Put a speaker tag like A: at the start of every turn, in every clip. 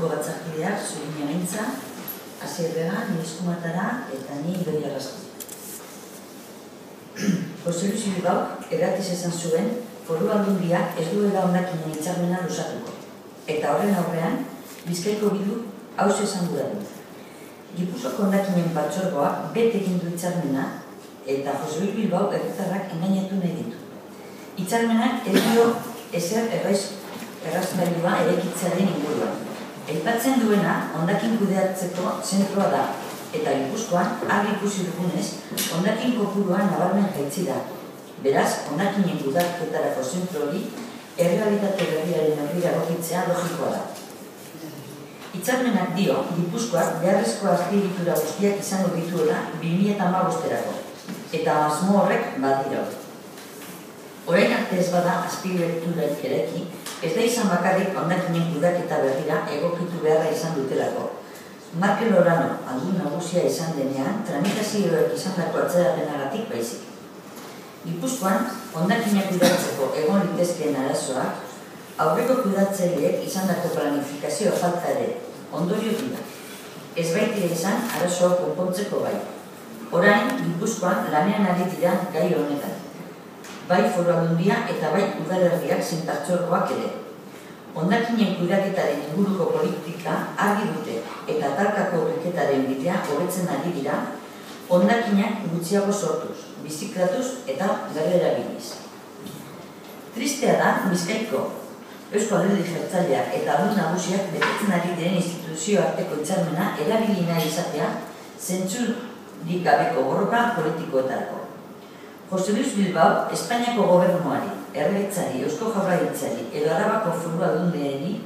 A: Taldeko batzarkideak, Zubina Gintza, Asier Vega, ni Eskumatara eta ni Idoia Rasku. Jose Luis Bilbao erratiz esan zuen Foru Aldundiak ez duela hondakinen hitzarmena luzatuko. Eta horren aurrean, Bizkaiko Bilduk hauxe esan du. Gipuzkoako hondakinen batzorgoak bete egin du hitzarmena eta Jose Luis Bilbao herritarrak engainatu nahi ditu. Hitzarmenak ez dio ezer errazgailua eraikitzearen inguruan. Aipatzen duena hondakin kudeatzeko zentroa da, eta Gipuzkoan argi ikusi dugunez, hondakin kopurua nabarmen jaitsi da. Beraz, hondakinen kudeaketarako zentro hori errealitate berriaren horrira egokitzea logikoa da. Hitzarmenak dio, Gipuzkoak beharrezko azpiegitura guztiak izango dituela 2015-erako, eta asmo horrek badira. Orain arte ez bada azpiegiturarik eraiki, ez da izan bakarrik hondakinen kudeaketa berrira egokitu beharra izan dutelako. Markel Orano, aldun nagusia izan denean, tramitazioek izandako atzerapenagatik baizik. Gipuzkoan, hondakinak kudeatzeko egon litezkeen arazoak, aurreko kudeatzaileek izandako planifikazio falta ere ondorio dira. Ez baitira izan arazoa konpontzeko bai. Orain, Gipuzkoan lanean ari dira gai honetan. Bai Foru Aldundia eta bai udalerriak zein partzuergoak ere. Hondakinen kudeaketaren inguruko politika argi dute eta talkako urriketaren bidea hobetzen ari dira, hondakinak gutxiago sortuz, biziklatuz eta berrerabiliz. Tristea da, Bizkaiko Eusko Alderdi Jeltzaleak eta aldun nagusiak betetzen ari diren instituzio arteko hitzarmena erabili nahi izatea zentzurik gabeko borroka politikoetarako. Jose Luis Bilbao, Espainiako gobernuari, Erregetzari, Eusko Jaurlaritzari edo Arabako Foru Aldundiari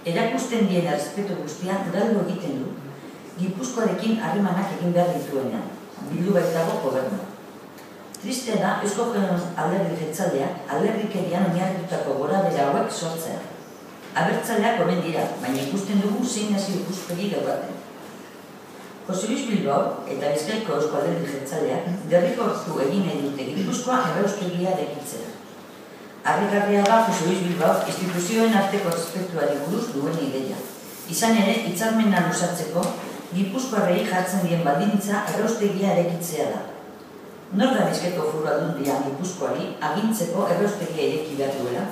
A: erakusten dien errespetu guztian galdu egiten du, Gipuzkoarekin harremanak egin behar dituenean, bildu baitago gobernua. Tristea da, Eusko Alderdi Jeltzaleak alderdikerian oinarritutako gorabehera hauek sortzea. Abertzaleak omen dira, baina ikusten dugu zein nazio ikuspegi daukaten. Jose Luis Bilbao eta Bizkaiko Eusko Alderdi Jeltzaleak derrigortu egin nahi dute Gipuzkoa erraustegia eraikitzea. Harrigarria da Jose Luis Bilbao instituzioen arteko errespetuari buruz duen ideia. Izan ere, hitzarmena luzatzeko, Gipuzkoarrei jartzen dien baldintza erraustegia eraikitzea da. Nor da Bizkaiko Foru Aldundia Gipuzkoari agintzeko erraustegia eraiki behar duela?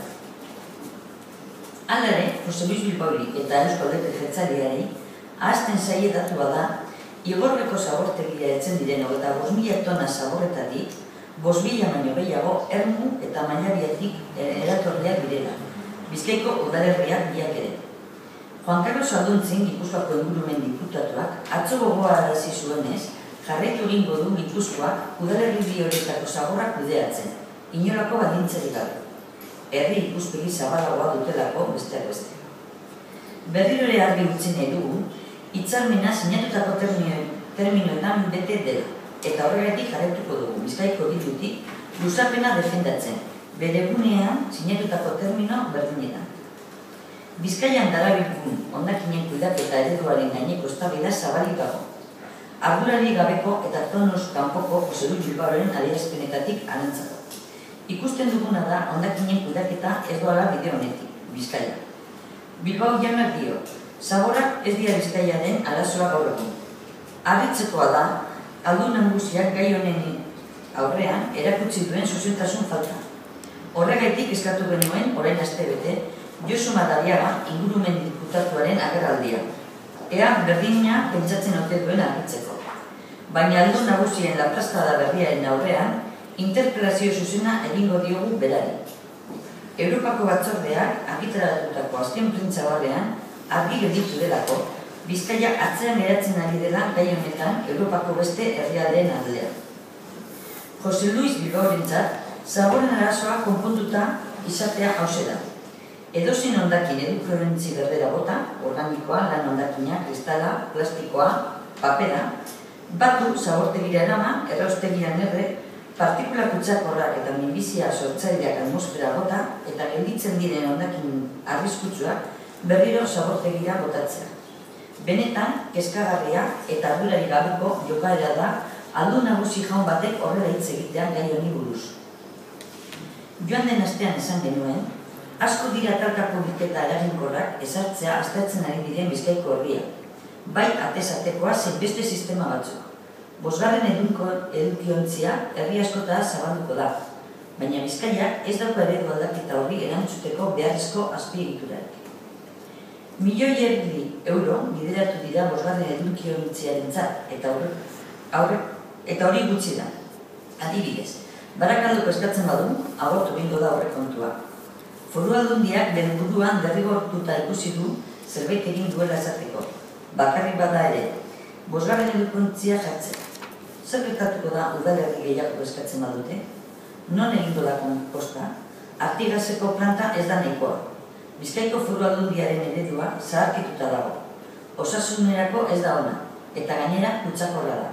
A: Hala ere, Jose Luis Bilbaori eta Eusko Alderdi Jeltzaleari ahazten zaie datua da Igorreko zabortegia etzen diren 25.000 tona zaborretatik 5.000 baino gehiago Ermu eta Mallabiatik eratorriak direla, Bizkaiko udalerriak biak ere. Juan Carlos Alduntzin, Gipuzkoako ingurumen diputatuak, atzo gogoarazi zuenez, jarraitu egingo du Gipuzkoak udalerri bi horietako zaborrak kudeatzen, inolako baldintzarik gabe. Herri ikuspegi zabalagoa dutelako besteak beste. Berriro ere argi utzi nahi dugu, hitzarmena sinatutako terminoetan bete dela, eta horregatik jarraituko dugu Bizkaiko Bildutik luzapena defendatzen, bere gunean sinatutako termino berdinetan. Bizkaian darabilgun hondakinen kudeaketa ereduaren gaineko eztabaida zabalik dago. Ardurarik gabeko eta tonuz kanpoko Jose Luis Bilbaoren adierazpenetatik arantzako. Ikusten duguna da hondakinen kudeaketa ez doala bide honetik, Bizkaia. Bilbao jaunak dio, zaborrak ez dira Bizkaiaren arazoa gaur egun. Harritzekoa da, aldun nagusiak gai honen aurrean erakutsi duen zuzentasun falta. Horregaitik eskatu genuen, orain astebete, Josu Madariaga ingurumen diputatuaren agerraldia. Ea berdina pentsatzen ote duen harritzeko. Baina aldun nagusien laprastada berriaren aurrean, interpelazio zuzena egingo diogu berari. Europako batzordeak argitaratutako azken prentsabalean argi gelditu delako, Bizkaia atzean geratzen ari dela gai honetan Europako beste herrialdeen aldean. Jose Luis Bilbaorentzat, zaborren arazoa konpontuta izatea hauxe da. Edozein hondakin eduklontzi berdera bota, organikoa, lan hondakina, kristala, plastikoa, papera, batu zabortegira eraman, erraustegian erre, partikula kutsakorrak eta minbizia sortzaileak atmosfera bota eta gelditzen diren hondakin arriskutsuak berriro zabortegira botatzea. Benetan, kezkagarria eta ardurari gabeko jokaera da aldun nagusi jaun batek horrela hitz egitean gai honi buruz. Joan den astean esan genuen, Asko dira talkako bilketa eraginkorrak ezartzea aztertzen ari diren Bizkaiko herria, bai atezatekoa zein beste sistema batzuk. Bosgarren edukiontzia herri askota zabalduko da, baina Bizkaiak ez dauka eredu aldaketa horri erantzuteko beharrezko azpiegiturarik. €1.000.000 bideratu dira bosgarren edukiontziarentzat eta hori gutxi da. Adibidez, Barakaldoko eskatzen badu, agortu bingo da aurrekontua. Foru Aldundiak bere buruan derrigortuta ikusi du zerbait egin duela esateko. Bakarrik bada ere, bosgarren edukiontzia jartzea. Zer gertatuko da udalerri gehiago eskatzen badute? Non egingo da konposta? Artigaseko planta ez da nahikoa. Bizkaiko Foru Aldundiaren eredua zaharkituta dago. Osasunerako ez da ona, eta gainera kutsakorra da.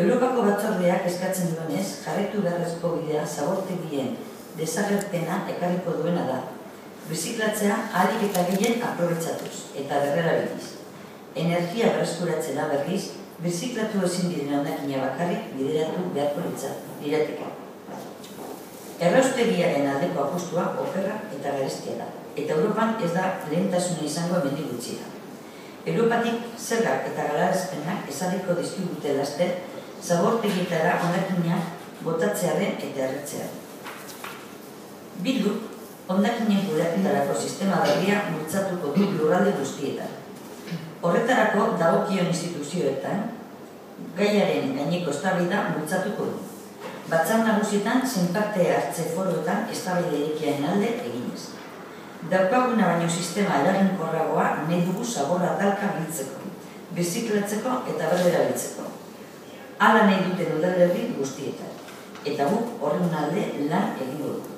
A: Europako batzordeak eskatzen duenez, jarraitu beharrezko bidea zabortegien desagerpena ekarriko duena da. Birziklatzea ahalik eta gehien aprobetxatuz eta berrerabiliz. Energia berreskuratzera berriz, birziklatu ezin diren hondakina bakarrik bideratu beharko lirateke. Erraustegiaren aldeko apustua okerra eta garestia da, eta Europan ez da lehentasuna izango hemendik gutxira. Europatik zergak eta galarazpenak ezarriko dizkigute laster, zabortegietara hondakinak botatzearen eta erretzearen. Bilduk, hondakinen kudeaketarako sistema berria bultzatuko du lurralde guztietan. Horretarako dagokion instituzioetan, gaiaren gaineko eztabaida bultzatuko du. Batzar nagusietan zein parte hartze foroetan eztabaida irekiaren alde eginez. Daukaguna baino sistema eraginkorragoa nahi dugu zaborra talka biltzeko, birziklatzeko eta berrerabiltzeko. Hala nahi duten udalerri guztietan, eta guk horren alde lan egingo dugu.